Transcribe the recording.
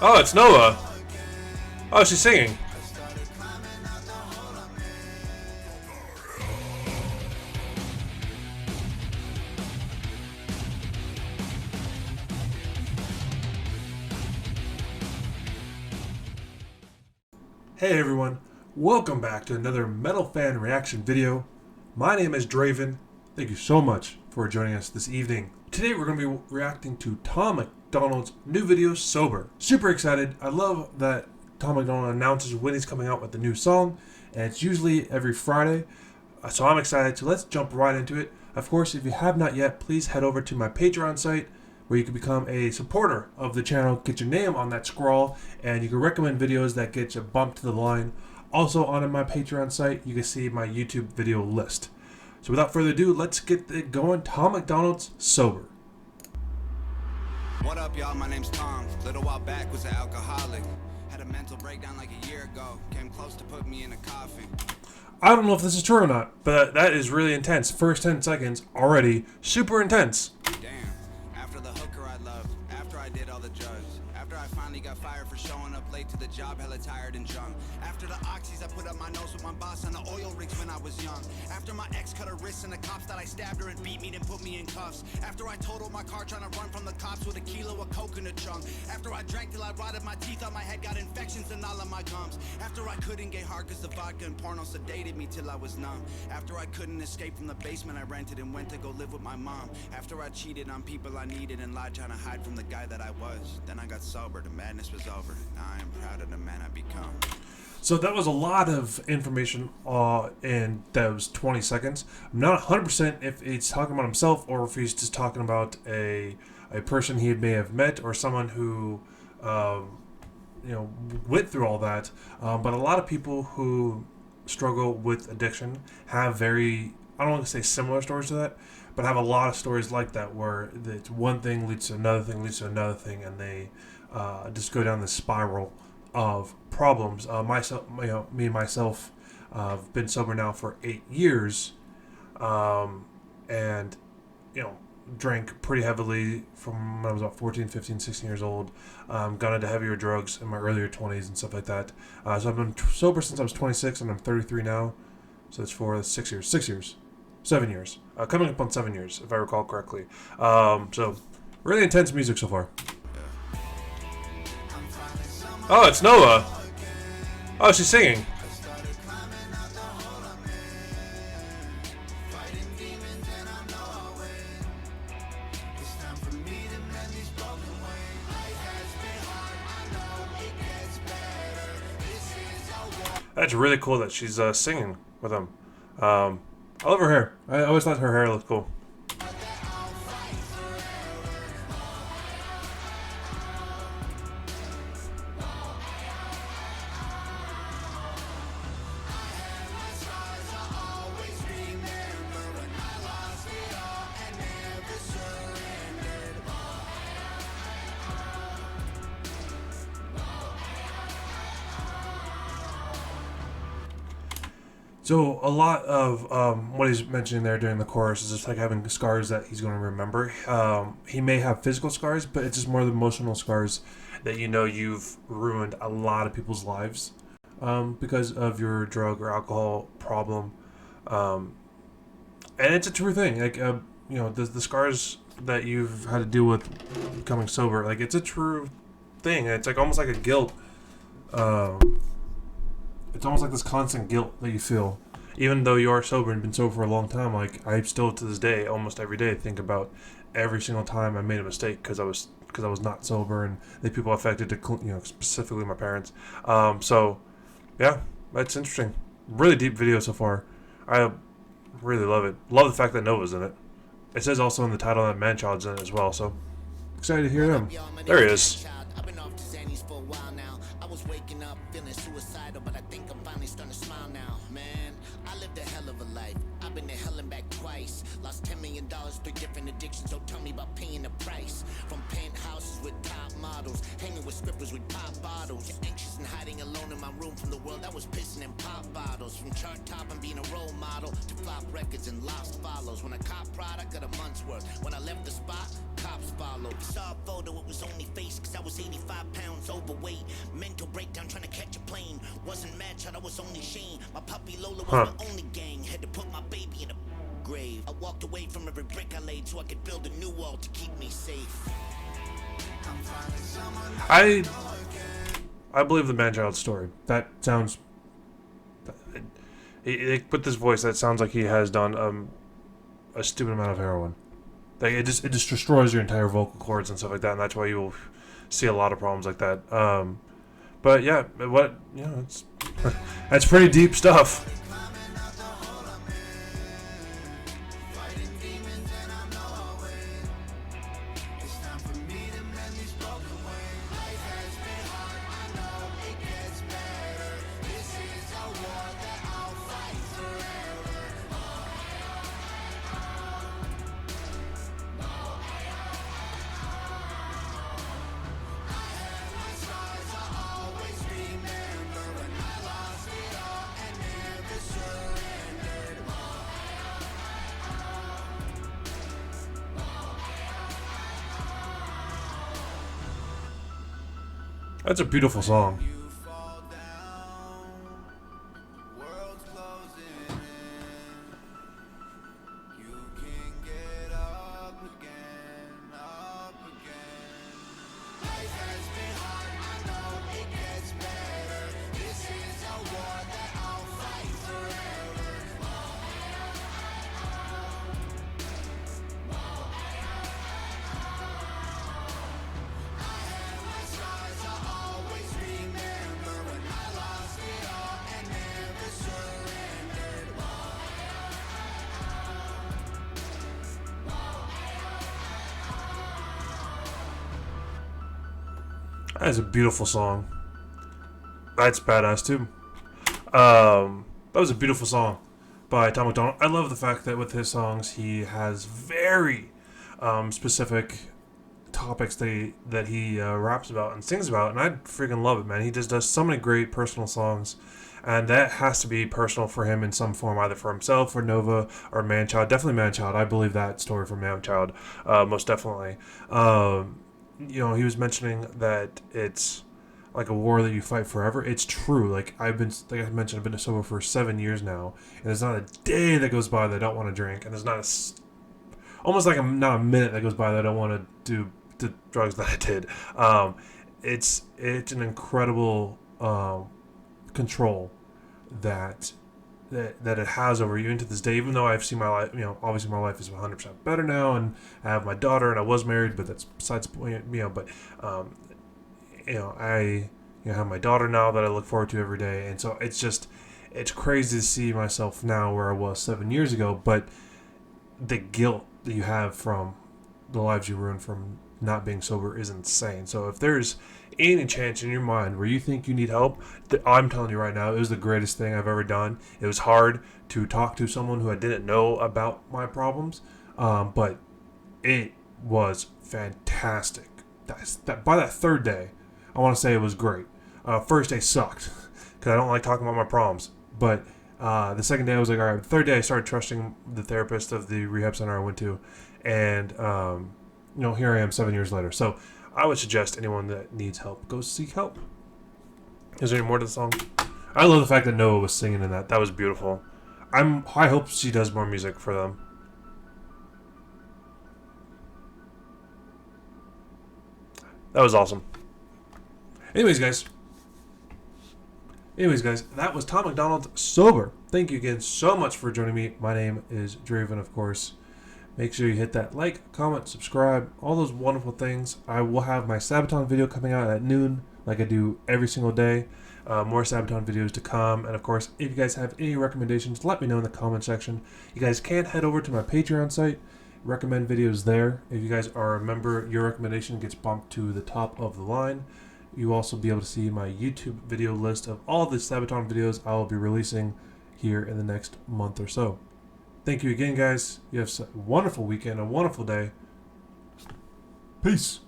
Oh, it's Noah. Oh, she's singing. Hey everyone, welcome back to another Metal Fan reaction video. My name is Draven. Thank you so much for joining us this evening. Today we're going to be reacting to Tom Macdonald's new video, Sober. Super excited. I love that Tom Macdonald announces when he's coming out with a new song, and it's usually every Friday. So I'm excited. So let's jump right into it. Of course, if you have not yet, please head over to my Patreon site, where you can become a supporter of the channel, get your name on that scroll, and you can recommend videos that get you bumped to the line. Also on my Patreon site, you can see my YouTube video list. So without further ado, let's get it going. Tom Macdonald's Sober. What up, y'all? My name's Tom. Little while back was an alcoholic. Had a mental breakdown like a year ago. Came close to put me in a coffin. I don't know if this is true or not, but that is really intense. First 10 seconds already super intense. Damn. After the hooker I loved, after I did all the drugs, after I finally got fired for showing up late to the job, hella tired and drunk, after the oxys I put up my nose with my boss on the oil rigs when I was young, after my ex cut her wrists and the cops that I stabbed her and beat me then put me in cuffs, after I totaled my car trying to run from the cops with a kilo of coke in the trunk, after I drank till I rotted my teeth on my head, got infections in all of my gums, after I couldn't get hard cause the vodka and porno sedated me till I was numb, after I couldn't escape from the basement I rented and went to go live with my mom, after I cheated on people I needed and lied trying to hide from the guy that I was, then I got sober, the madness was over, now I am proud of the man I become. So that was a lot of information in those 20 seconds. I'm not 100% if he's talking about himself or if he's just talking about a person he may have met or someone who went through all that. But a lot of people who struggle with addiction have I don't want to say similar stories to that, but have a lot of stories like that where one thing leads to another thing, leads to another thing, and they just go down this spiral of problems. Me and myself have been sober now for 8 years, and drank pretty heavily from when I was about 14, 15, 16 years old. Got into heavier drugs in my earlier 20s and stuff like that. So I've been sober since I was 26, and I'm 33 now. So it's for 6 years, 7 years, coming up on 7 years, if I recall correctly. So really intense music so far. Oh, it's Noah. Oh, she's singing. That's really cool that she's singing with him. I love her hair. I always thought her hair looked cool. So a lot of what he's mentioning there during the chorus is just like having scars that he's going to remember. He may have physical scars, but it's just more the emotional scars that you've ruined a lot of people's lives because of your drug or alcohol problem. And it's a true thing. Like the scars that you've had to deal with becoming sober, like it's a true thing. It's like almost like a guilt. It's almost like this constant guilt that you feel, even though you are sober and been sober for a long time. Like I still to this day, almost every day, think about every single time I made a mistake because I was not sober, and the people affected, specifically my parents. So yeah, that's interesting. Really deep video so far. I really love it. Love the fact that Nova's in it. It says also in the title that Manchild's in it as well. So excited to hear him. There he is. I was waking up feeling suicidal, but I think I'm finally starting to smile now. Man, I lived a hell of a life. I've been to hell and back twice. Lost $10 million, 3 different addictions. Don't tell me about paying the price. From penthouses with top models, hanging with strippers with pop bottles. Anxious and hiding alone in my room from the world that was pissing in pop bottles. From chart top and being a role model to flop records and lost follows. When I cop product, got a month's worth. When I left the spot, cop cops followed. Saw a photo, it was only face, cause I was 85 pounds overweight. Mental breakdown trying to catch a plane. Wasn't MadChild, I was only Shane. My puppy Lola was my only gang. Had to put my baby in a grave. I walked away from every brick I laid so I could build a new wall to keep me safe. I believe the manchild story. That sounds. With this voice, that sounds like he has done a stupid amount of heroin. Like it just destroys your entire vocal cords and stuff like that, and that's why you'll see a lot of problems like that. But yeah, it's that's pretty deep stuff. That's a beautiful song. That is a beautiful song. That's badass too. That was a beautiful song by Tom Macdonald. I love the fact that with his songs he has very specific topics that he raps about and sings about, and I freaking love it, man. He just does so many great personal songs, and that has to be personal for him in some form, either for himself or Nova or Manchild. Definitely Manchild. I believe that story from Manchild, most definitely. He was mentioning that it's like a war that you fight forever. It's true. Like I mentioned, I've been sober for 7 years now, and there's not a day that goes by that I don't want to drink, and there's not almost like not a minute that goes by that I don't want to do the drugs that I did. It's an incredible control that it has over you into this day. Even though I've seen my life, obviously my life is 100% better now, and I have my daughter, and I was married, but that's besides the point. But I have my daughter now that I look forward to every day, and so it's crazy to see myself now where I was 7 years ago. But the guilt that you have from the lives you ruined from not being sober is insane. So if there's any chance in your mind where you think you need help, I'm telling you right now, it was the greatest thing I've ever done. It was hard to talk to someone who I didn't know about my problems, but it was fantastic. By that third day, I want to say it was great. First day sucked because I don't like talking about my problems, but the second day I was like, all right. The third day I started trusting the therapist of the rehab center I went to, and here I am 7 years later. So I would suggest anyone that needs help, go seek help. Is there any more to the song? I love the fact that Noah was singing in that. That was beautiful. I hope she does more music for them. That was awesome. Anyways, guys, that was Tom Macdonald Sober. Thank you again so much for joining me. My name is Draven, of course. Make sure you hit that like, comment, subscribe, all those wonderful things. I will have my Sabaton video coming out at noon, like I do every single day. More Sabaton videos to come. And of course, if you guys have any recommendations, let me know in the comment section. You guys can head over to my Patreon site. Recommend videos there. If you guys are a member, your recommendation gets bumped to the top of the line. You'll also be able to see my YouTube video list of all the Sabaton videos I will be releasing here in the next month or so. Thank you again, guys. You have a wonderful weekend, a wonderful day. Peace.